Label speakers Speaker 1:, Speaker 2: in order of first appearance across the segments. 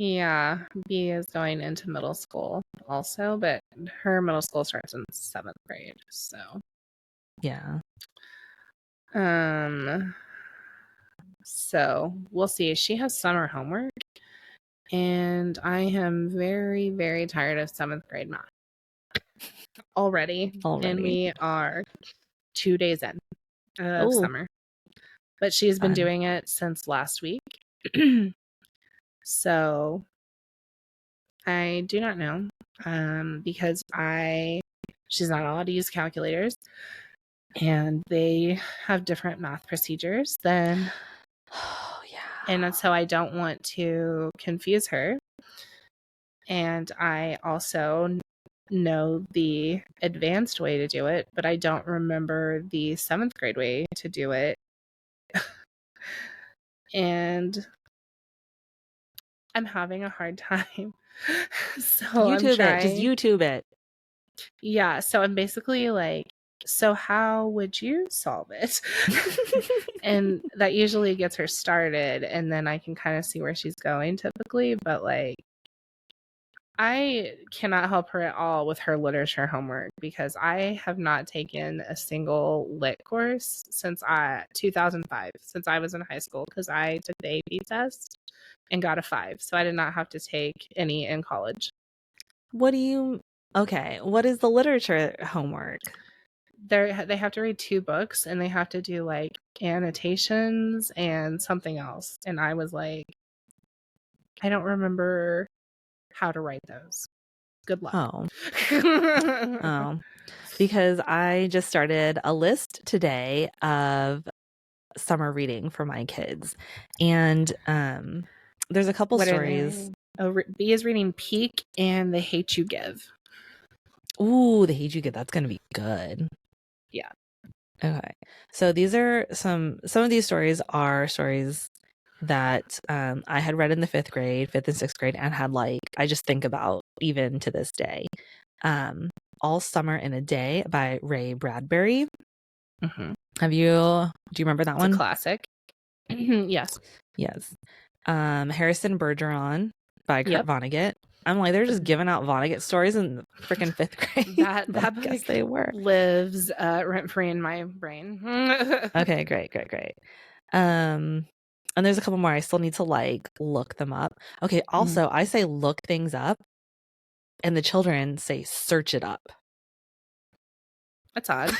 Speaker 1: Yeah, B is going into middle school also, but her middle school starts in 7th grade.
Speaker 2: Yeah.
Speaker 1: Um, so we'll see. She has summer homework, and I am very, very tired of 7th grade math already. And we are 2 days in of
Speaker 2: Oh,
Speaker 1: summer, but she's been
Speaker 2: fun.
Speaker 1: doing it since last week. So I do not know, because she's not allowed to use calculators, and they have different math procedures than,
Speaker 2: Oh, yeah.
Speaker 1: and so I don't want to confuse her. And I also know the advanced way to do it, but I don't remember the 7th grade way to do it. And I'm having a hard time. So I'm
Speaker 2: YouTube it. Just
Speaker 1: trying.
Speaker 2: YouTube it.
Speaker 1: Yeah, so I'm basically like, so how would you solve it? And that usually gets her started, and then I can kind of see where she's going typically, but like I cannot help her at all with her literature homework because I have not taken a single lit course since 2005, since I was in high school, because I took the AP test and got a 5. So I did not have to take any in college.
Speaker 2: Okay, what is the literature homework?
Speaker 1: They have to read 2 books, and they have to do like annotations and something else. And I was like, I don't remember how to write those. Good luck.
Speaker 2: Oh, because I just started a list today of summer reading for my kids, and there's a couple stories.
Speaker 1: B is reading Peak and The Hate You Give.
Speaker 2: Ooh, The Hate You Give. That's gonna be good.
Speaker 1: Yeah.
Speaker 2: Okay, so these are some of these stories are stories that I had read in the 5th grade, 5th and 6th grade, and had like I just think about even to this day. All Summer in a Day by Ray Bradbury.
Speaker 1: Mm-hmm.
Speaker 2: Do you remember that one?
Speaker 1: It's a classic. Yes.
Speaker 2: Yes. Harrison Bergeron by Kurt Vonnegut. I'm like, they're just giving out Vonnegut stories in the freaking 5th grade.
Speaker 1: That
Speaker 2: I guess they were.
Speaker 1: lives rent free in my brain.
Speaker 2: Okay, great. And there's a couple more. I still need to like look them up. Okay, also I say look things up, and the children say search it up.
Speaker 1: That's odd.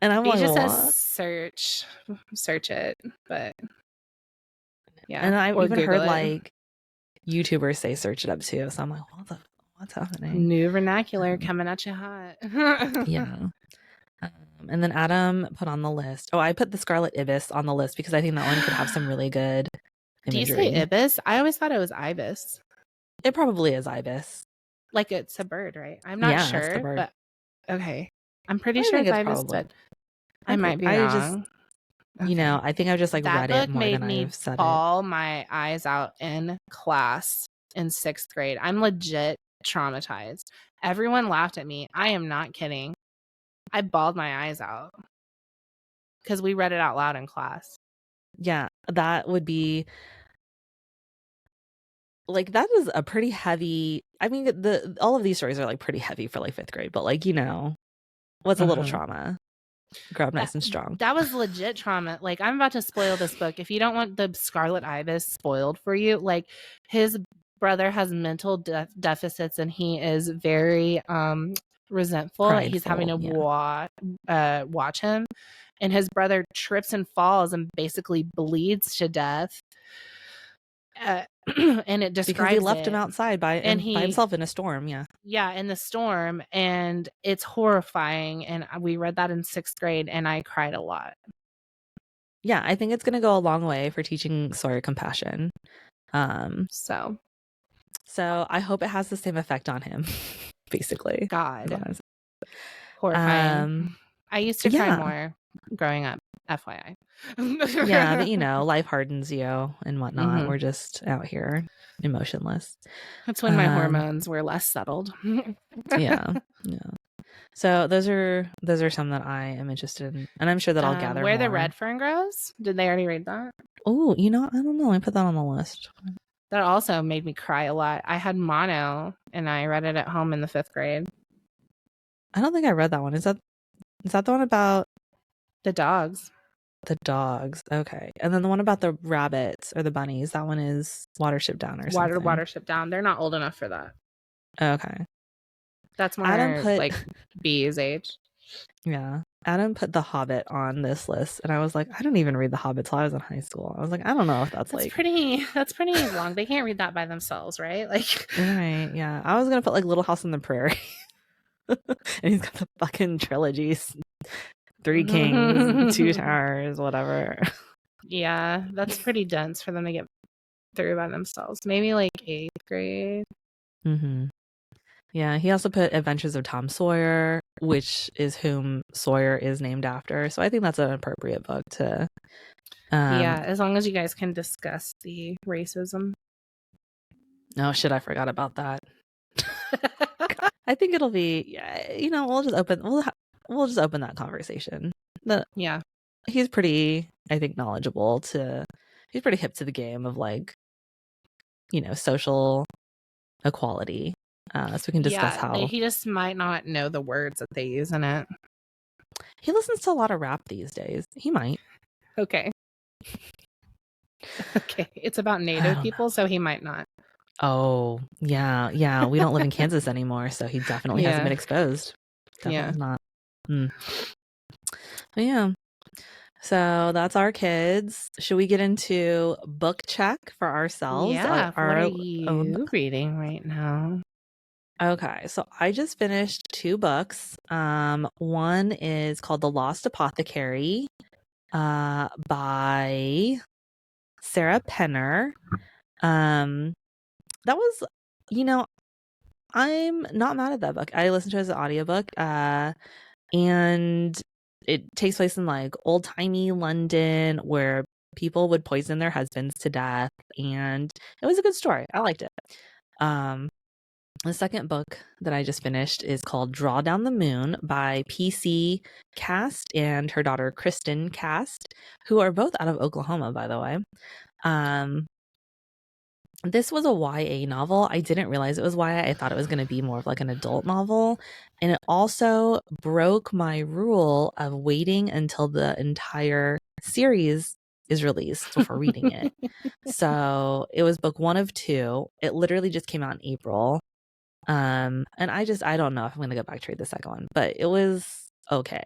Speaker 2: And I'm like,
Speaker 1: just
Speaker 2: what?
Speaker 1: says search it, but yeah.
Speaker 2: And I even
Speaker 1: Google
Speaker 2: heard
Speaker 1: it.
Speaker 2: like YouTubers say search it up too. So I'm like, what's happening?
Speaker 1: New vernacular coming at you hot.
Speaker 2: Yeah. And then Adam put on the list. Oh, I put the Scarlet Ibis on the list because I think that one could have some really good imagery.
Speaker 1: Do you say ibis? I always thought it was ibis.
Speaker 2: It probably is ibis.
Speaker 1: Like it's a bird, right? I'm not sure,
Speaker 2: it's the bird.
Speaker 1: but okay. I'm pretty sure it's ibis, but I might be wrong.
Speaker 2: You know, I think I've just like
Speaker 1: that
Speaker 2: read it more than
Speaker 1: I've
Speaker 2: said it.
Speaker 1: Bawl my eyes out in class in 6th grade. I'm legit traumatized. Everyone laughed at me. I am not kidding. I bawled my eyes out because we read it out loud in class.
Speaker 2: Yeah, that would be like, that is a pretty heavy. I mean, all of these stories are like pretty heavy for like 5th grade, but like, you know, what's a little trauma? Grow up nice and strong.
Speaker 1: That was legit trauma. Like, I'm about to spoil this book. If you don't want the Scarlet Ibis spoiled for you, like, his brother has mental deficits, and he is very resentful that he's having to watch him. And his brother trips and falls and basically bleeds to death. And it describes
Speaker 2: because he left him outside by himself in a storm.
Speaker 1: Yeah, in the storm, and it's horrifying. And we read that in 6th grade, and I cried a lot.
Speaker 2: Yeah, I think it's going to go a long way for teaching Sawyer compassion.
Speaker 1: So
Speaker 2: I hope it has the same effect on him. Basically,
Speaker 1: God, horrifying. I used to cry more growing up. FYI.
Speaker 2: Yeah, but you know, life hardens you and whatnot. We're just out here emotionless.
Speaker 1: That's when my hormones were less settled.
Speaker 2: Yeah. So those are some that I am interested in, and I'm sure that I'll gather
Speaker 1: Where
Speaker 2: more.
Speaker 1: the Red Fern Grows. Did they already read that?
Speaker 2: Oh, you know, I don't know. I put that on the list.
Speaker 1: That also made me cry a lot. I had mono and I read it at home in the 5th grade.
Speaker 2: I don't think I read that one. Is that the one about
Speaker 1: The dogs.
Speaker 2: the dogs? Okay. And then the one about the rabbits or the bunnies, that one is Watership Down or something.
Speaker 1: Watership Down. They're not old enough for that.
Speaker 2: Okay.
Speaker 1: That's more
Speaker 2: Adam put
Speaker 1: like B's age.
Speaker 2: Yeah. Adam put The Hobbit on this list, and I was like, I didn't even read The Hobbit till I was in high school. I was like, I don't know if that's
Speaker 1: pretty long. They can't read that by themselves, right? Like,
Speaker 2: right, yeah. I was gonna put like Little House on the Prairie. And he's got the fucking trilogies. 3 Kings, 2 Towers, whatever.
Speaker 1: Yeah, that's pretty dense for them to get through by themselves. Maybe like 8th grade.
Speaker 2: Mm-hmm. Yeah, he also put Adventures of Tom Sawyer, which is whom Sawyer is named after. So I think that's an appropriate book to.
Speaker 1: Yeah, as long as you guys can discuss the racism.
Speaker 2: Oh shit, I forgot about that. I think it'll be, we'll just open that conversation.
Speaker 1: Yeah,
Speaker 2: he's pretty, I think, knowledgeable he's pretty hip to the game of like, social equality. So we can discuss how
Speaker 1: he just might not know the words that they use in it.
Speaker 2: He listens to a lot of rap these days. He might.
Speaker 1: Okay. Okay, it's about Native people, so he might not.
Speaker 2: Oh, yeah. We don't live in Kansas anymore, so he definitely hasn't been exposed. Definitely not. But yeah. So that's our kids. Should we get into book check for ourselves?
Speaker 1: Yeah. What are you reading right now?
Speaker 2: Okay, so I just finished 2 books. One is called The Lost Apothecary, by Sarah Penner. That was, I'm not mad at that book. I listened to it as an audiobook, and it takes place in like old-timey London where people would poison their husbands to death, and it was a good story. I liked it. The second book that I just finished is called Draw Down the Moon by PC Cast and her daughter Kristen Cast, who are both out of Oklahoma, by the way. This was a YA novel. I didn't realize it was YA. I thought it was going to be more of like an adult novel. And it also broke my rule of waiting until the entire series is released before reading it. So it was book 1 of 2. It literally just came out in April. And I don't know if I'm going to go back to read the second one, but it was okay.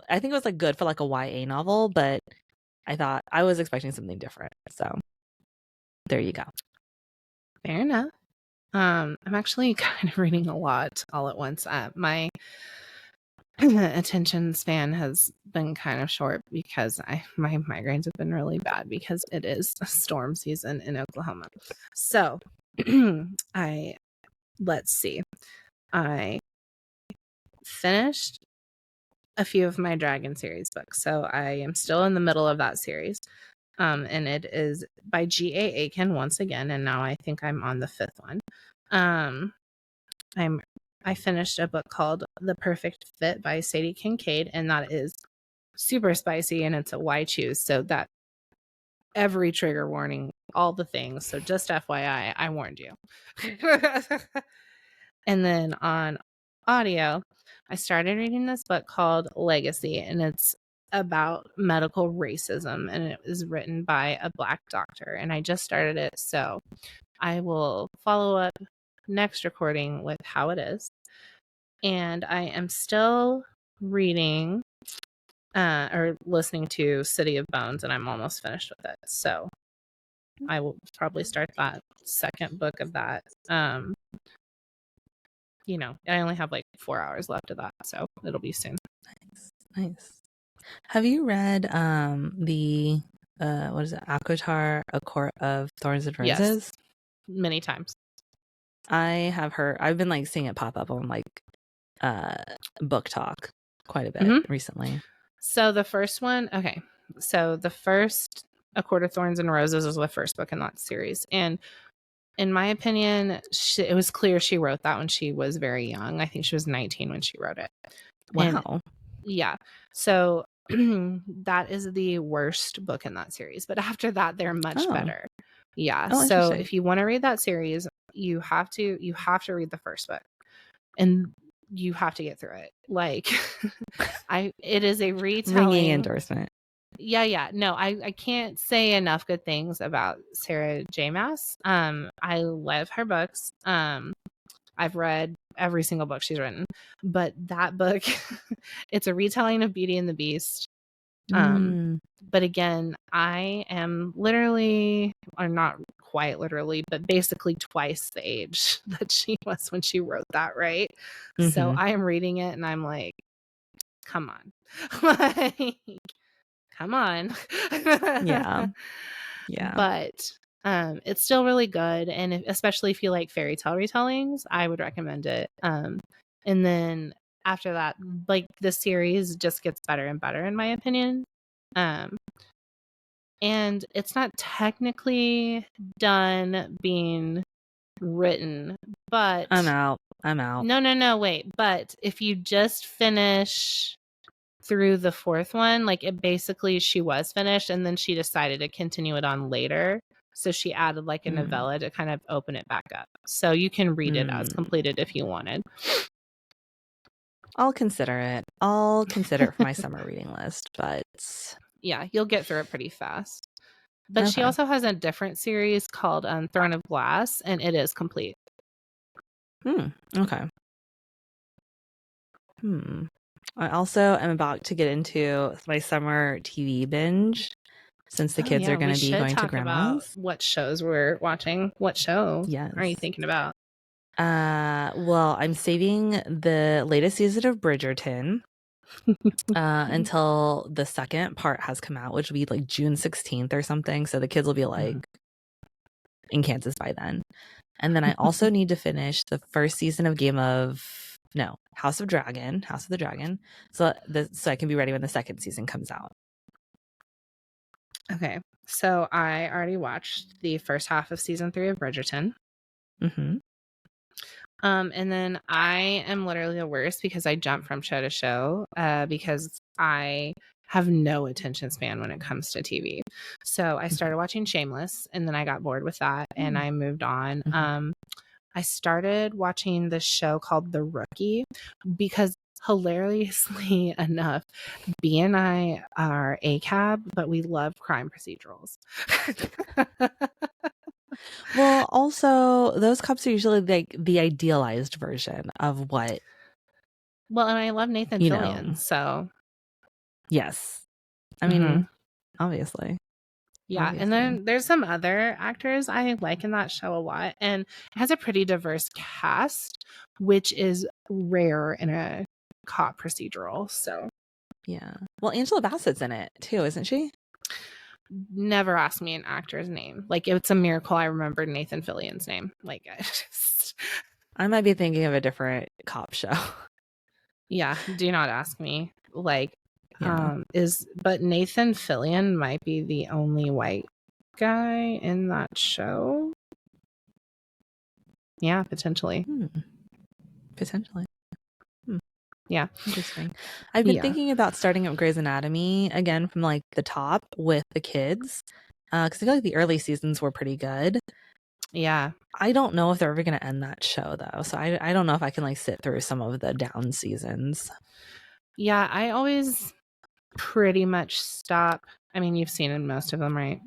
Speaker 2: I think it was like good for like a YA novel, but I thought I was expecting something different. So there you go.
Speaker 1: Fair enough. I'm actually kind of reading a lot all at once. My attention span has been kind of short because my migraines have been really bad because it is storm season in Oklahoma. So let's see. I finished a few of my Dragon series books. So I am still in the middle of that series. And it is by G.A. Aiken once again, and now I think I'm on the 5th one. I finished a book called The Perfect Fit by Sadie Kincaid, and that is super spicy, and it's a why choose. So that every trigger warning, all the things. So just FYI, I warned you. And then on audio, I started reading this book called Legacy, and it's about medical racism, and it was written by a Black doctor, and I just started it, so I will follow up next recording with how it is. And I am still reading or listening to City of Bones, and I'm almost finished with it, so I will probably start that second book of that. I only have like 4 hours left of that, so it'll be soon.
Speaker 2: Nice. Have you read the what is it, ACOTAR, A Court of Thorns and Roses?
Speaker 1: Yes, many times.
Speaker 2: I've been like seeing it pop up on like Book Talk quite a bit recently.
Speaker 1: So the first one, okay. So the first A Court of Thorns and Roses was the first book in that series, and in my opinion, it was clear she wrote that when she was very young. I think she was 19 when she wrote it.
Speaker 2: Wow.
Speaker 1: And, yeah. So that is the worst book in that series. But after that, they're much better. Yeah.
Speaker 2: Oh,
Speaker 1: So
Speaker 2: interesting.
Speaker 1: if you want to read that series, you have to read the first book, and you have to get through it. Like it is a
Speaker 2: Ringing
Speaker 1: retelling.
Speaker 2: endorsement.
Speaker 1: Yeah. No, I can't say enough good things about Sarah J. Maas. I love her books. I've read every single book she's written, but that book, it's a retelling of Beauty and the Beast. But again, I am literally, or not quite literally, but basically twice the age that she was when she wrote that, right? So I am reading it and I'm like, come on. Like, come on.
Speaker 2: Yeah.
Speaker 1: But it's still really good, and especially if you like fairy tale retellings, I would recommend it. And then after that, like the series just gets better and better in my opinion. And it's not technically done being written, but
Speaker 2: I'm out.
Speaker 1: No, wait. But if you just finish through the fourth one, like it basically she was finished and then she decided to continue it on later. So she added like a novella to kind of open it back up. So you can read it as completed if you wanted.
Speaker 2: I'll consider it. I'll consider it for my summer reading list, but
Speaker 1: yeah, you'll get through it pretty fast. But she
Speaker 2: okay.
Speaker 1: also has a different series called Throne of Glass, and it is complete.
Speaker 2: Okay. I also am about to get into my summer TV binge since the kids are going to be going to grandma's.
Speaker 1: About what shows we're watching. What show
Speaker 2: Yes.
Speaker 1: are you thinking about?
Speaker 2: Well, I'm saving the latest season of Bridgerton until the second part has come out, which will be like June 16th or something. So the kids will be like in Kansas by then. And then I also need to finish the first season of House of the Dragon. So I can be ready when the second season comes out.
Speaker 1: Okay. So I already watched the first half of season 3 of Bridgerton. And then I am literally the worst because I jump from show to show because I have no attention span when it comes to TV. So I started watching Shameless and then I got bored with that and I moved on. I started watching this show called The Rookie because hilariously enough, B and I are ACAB, but we love crime procedurals.
Speaker 2: Well, also, those cops are usually like the idealized version of what.
Speaker 1: Well, and I love Nathan Fillion, so.
Speaker 2: Yes. I mean, obviously.
Speaker 1: Yeah,
Speaker 2: obviously.
Speaker 1: And then there's some other actors I like in that show a lot, and it has a pretty diverse cast, which is rare in a cop procedural, so.
Speaker 2: Yeah. Well, Angela Bassett's in it too, isn't she?
Speaker 1: Never ask me an actor's name. Like, it's a miracle I remembered Nathan Fillion's name. Like,
Speaker 2: I might be thinking of a different cop show.
Speaker 1: Yeah, do not ask me. Like, but Nathan Fillion might be the only white guy in that show. Yeah, potentially.
Speaker 2: Potentially.
Speaker 1: Yeah.
Speaker 2: Interesting. I've been thinking about starting up Grey's Anatomy again from like the top with the kids. Because I feel like the early seasons were pretty good.
Speaker 1: Yeah.
Speaker 2: I don't know if they're ever going to end that show though. So I don't know if I can like sit through some of the down seasons.
Speaker 1: Yeah, I always pretty much stop. I mean, you've seen most of them, right?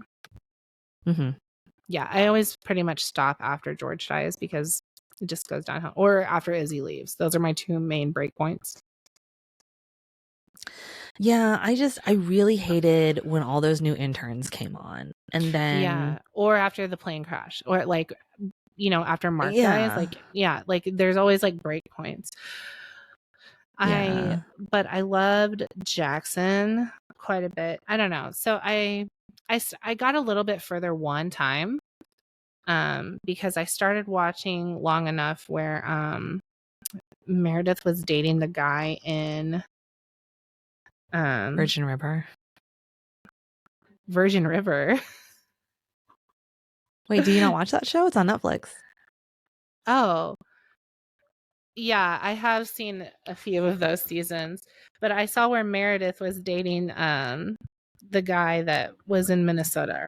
Speaker 1: Yeah, I always pretty much stop after George dies because it just goes downhill, or after Izzy leaves. Those are my two main breakpoints.
Speaker 2: Yeah, I really hated when all those new interns came on, and then
Speaker 1: or after the plane crash, or like, after Mark dies, like there's always like breakpoints. But I loved Jackson quite a bit. I don't know. So I got a little bit further one time, because I started watching long enough where Meredith was dating the guy in
Speaker 2: Virgin River. Wait, do you not watch that show? It's on Netflix.
Speaker 1: Oh, yeah, I have seen a few of those seasons, but I saw where Meredith was dating the guy that was in Minnesota.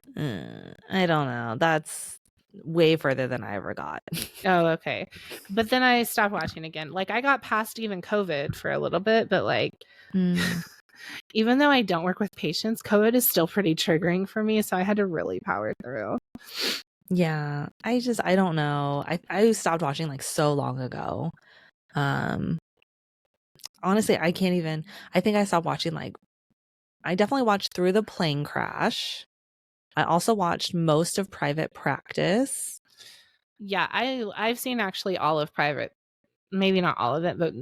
Speaker 2: I don't know. That's way further than I ever got.
Speaker 1: Oh, okay. But then I stopped watching again. Like I got past even COVID for a little bit, but like even though I don't work with patients, COVID is still pretty triggering for me, so I had to really power through.
Speaker 2: Yeah, I don't know. I stopped watching like so long ago. Honestly, I can't even. I think I stopped watching like I definitely watched through the plane crash. I also watched most of Private Practice.
Speaker 1: Yeah, I've seen actually all of Private, maybe not all of it, but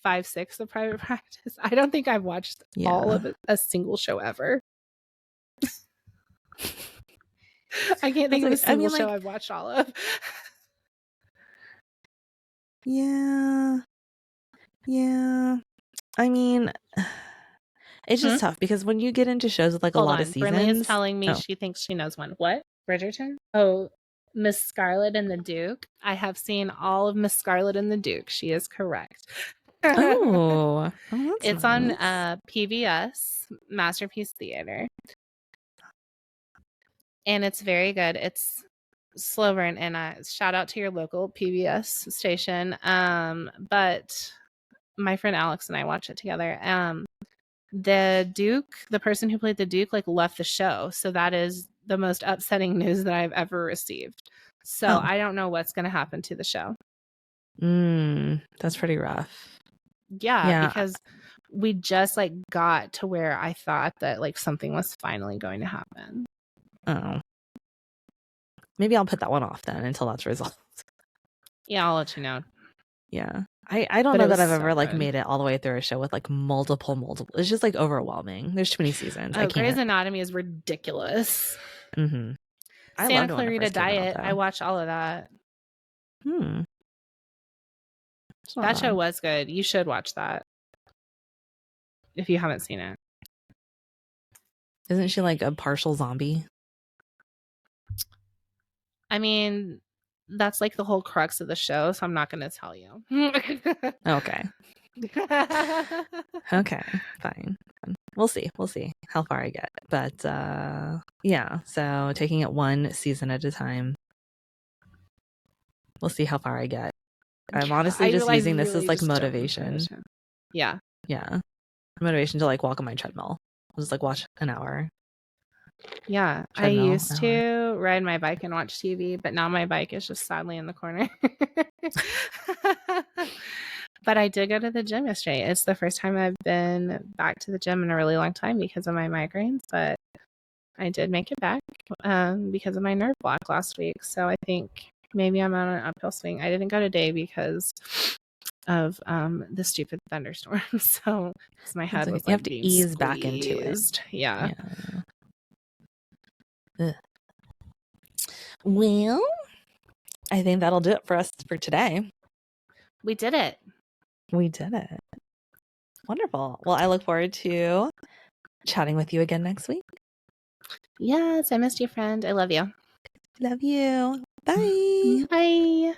Speaker 1: 5, 6 of Private Practice. I don't think I've watched all of a single show ever. I can't think of a single show I've watched all of.
Speaker 2: Yeah. I mean, it's just tough because when you get into shows with like a lot of seasons.
Speaker 1: Brinley is telling me she thinks she knows one. What? Bridgerton? Oh, Miss Scarlet and the Duke. I have seen all of Miss Scarlet and the Duke. She is correct.
Speaker 2: Oh,
Speaker 1: it's
Speaker 2: nice.
Speaker 1: on PBS Masterpiece Theater, and it's very good. It's slow burn, and shout out to your local PBS station. But my friend Alex and I watch it together. The Duke, the person who played the Duke, like left the show, so that is the most upsetting news that I've ever received. So I don't know what's going to happen to the show.
Speaker 2: That's pretty rough.
Speaker 1: Yeah, because we just like got to where I thought that like something was finally going to happen.
Speaker 2: Oh, maybe I'll put that one off then until that's resolved.
Speaker 1: Yeah, I'll let you know.
Speaker 2: Yeah, I don't know that I've ever like made it all the way through a show with like multiple. It's just like overwhelming. There's too many seasons. I can't.
Speaker 1: Grey's Anatomy is ridiculous.
Speaker 2: Mm-hmm.
Speaker 1: Santa Clarita Diet. I watched all of that. That show was good. You should watch that if you haven't seen it.
Speaker 2: Isn't she like a partial zombie?
Speaker 1: I mean, that's like the whole crux of the show, so I'm not going to tell you.
Speaker 2: Okay. Okay, fine. We'll see how far I get. But yeah, so taking it one season at a time. We'll see how far I get. I'm honestly just using this as like motivation.
Speaker 1: Yeah.
Speaker 2: Motivation to like walk on my treadmill. I'll just like watch an hour.
Speaker 1: Yeah, treadmill, I used to ride my bike and watch TV, but now my bike is just sadly in the corner. But I did go to the gym yesterday. It's the first time I've been back to the gym in a really long time because of my migraines, but I did make it back because of my nerve block last week. So I think maybe I'm on an uphill swing. I didn't go today because of the stupid thunderstorm. So my head was like
Speaker 2: you have to ease back into it.
Speaker 1: Yeah.
Speaker 2: Well, I think that'll do it for us for today.
Speaker 1: We did it.
Speaker 2: Wonderful. Well, I look forward to chatting with you again next week.
Speaker 1: Yes, I missed you, friend. I love you.
Speaker 2: Love you. Bye.
Speaker 1: Bye.